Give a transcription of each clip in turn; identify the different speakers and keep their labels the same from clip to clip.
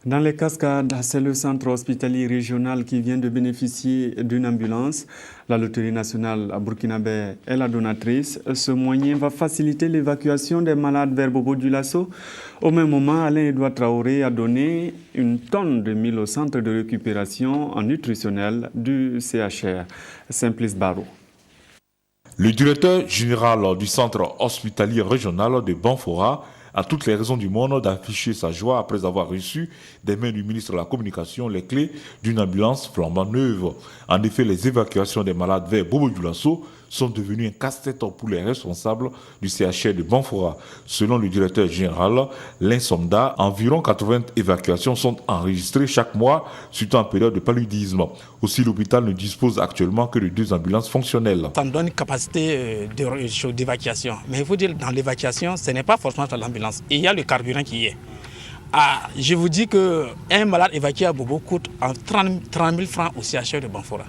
Speaker 1: Dans les Cascades, c'est le centre hospitalier régional qui vient de bénéficier d'une ambulance. La Loterie nationale burkinabé est la donatrice. Ce moyen va faciliter l'évacuation des malades vers Bobo-Dioulasso. Au même moment, Alain-Edouard Traoré a donné une tonne de mil au centre de récupération nutritionnelle du CHR. Simplice Barreau.
Speaker 2: Le directeur général du centre hospitalier régional de Banfora a toutes les raisons du monde d'afficher sa joie après avoir reçu des mains du ministre de la Communication les clés d'une ambulance flambant neuve. En effet, les évacuations des malades vers Bobo-Dioulasso sont devenues un casse-tête pour les responsables du CHR de Banfora. Selon le directeur général, l'Insomda, environ 80 évacuations sont enregistrées chaque mois, surtout en période de paludisme. Aussi, l'hôpital ne dispose actuellement que de 2 ambulances fonctionnelles.
Speaker 3: Ça me donne une capacité d'évacuation. Mais il faut dire, dans l'évacuation, ce n'est pas forcément l'ambulance. Il y a le carburant qui y est. Je vous dis qu'un malade évacué à Bobo coûte 30 000 francs au CHR de Banfora.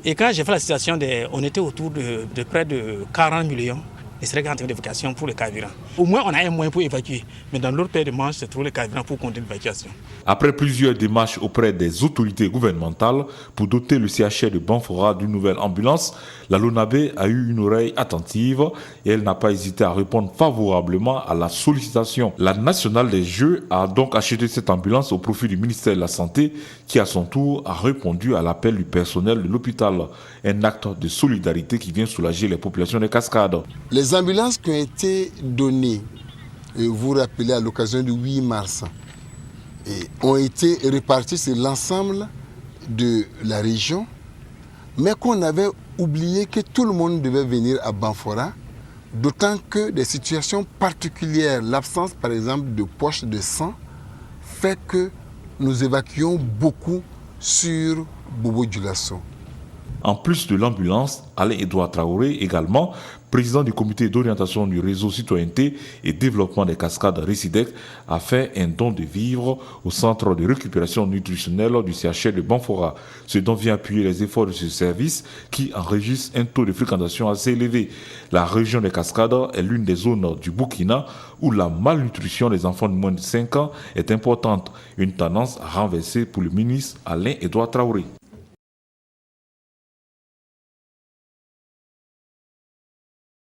Speaker 3: Et quand j'ai fait la situation, on était autour de près de 40 millions de frais d'évacuation pour le carburant. Au moins, on a un moyen pour évacuer. Mais dans l'autre paire de manches, c'est trouver le carburant pour compter l'évacuation.
Speaker 2: Après plusieurs démarches auprès des autorités gouvernementales pour doter le CHR de Banfora d'une nouvelle ambulance, la LONABE a eu une oreille attentive et elle n'a pas hésité à répondre favorablement à la sollicitation. La nationale des Jeux a donc acheté cette ambulance au profit du ministère de la Santé qui à son tour a répondu à l'appel du personnel de l'hôpital. Un acte de solidarité qui vient soulager les populations des Cascades.
Speaker 4: Les ambulances qui ont été données, vous vous rappelez à l'occasion du 8 mars, ont été réparties sur l'ensemble de la région, mais qu'on avait oublié que tout le monde devait venir à Banfora, d'autant que des situations particulières, l'absence par exemple de poches de sang, fait que nous évacuons beaucoup sur Bobo-Dioulasso.
Speaker 2: En plus de l'ambulance, Alain-Edouard Traoré, également président du comité d'orientation du réseau citoyenneté et développement des Cascades Récidec, a fait un don de vivres au centre de récupération nutritionnelle du CHR de Banfora, ce dont vient appuyer les efforts de ce service qui enregistre un taux de fréquentation assez élevé. La région des Cascades est l'une des zones du Burkina où la malnutrition des enfants de moins de 5 ans est importante, une tendance renversée pour le ministre Alain-Edouard Traoré.